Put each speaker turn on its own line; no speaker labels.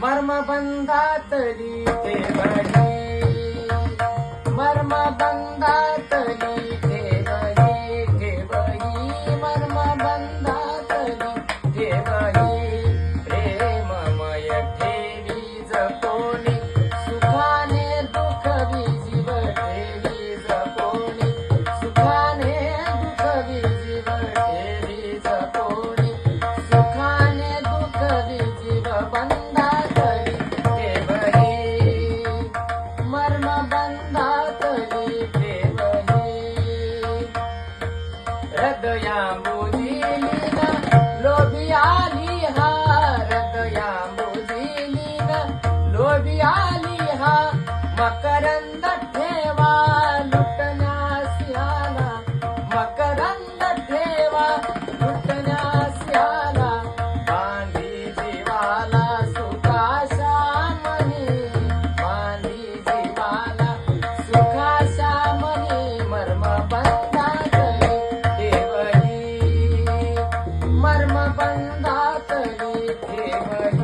मर्मबंधातली ठेवली, मर्मबंधातली ठेवली, ठेवली मर्मबंधातली ठेवली. प्रेममय ठेवी जपोनी, सुखाने दुःखवी जीव ठेवी जपोनी, सुखाने दुःखवी जीव ठेवी जपोनी, सुखाने दुःखवी जीव बंधातली ठेवली, मर्मबंधातली ठेवली. हृदयाम्बुजीलीन लोभी आली हा, हृदयाम्बुजीलीन लोभी आली हा. मकरंद ठेवा लुटण्यास आला, मकरंद ठेवा लुटण्यास आला. बांधी जीवाला सुखाशा म्हणे, बांधी जीवाला सुखाशा म्हणे. मर्मबंधातली ठेवली, मर्मबंधातली ठेवली.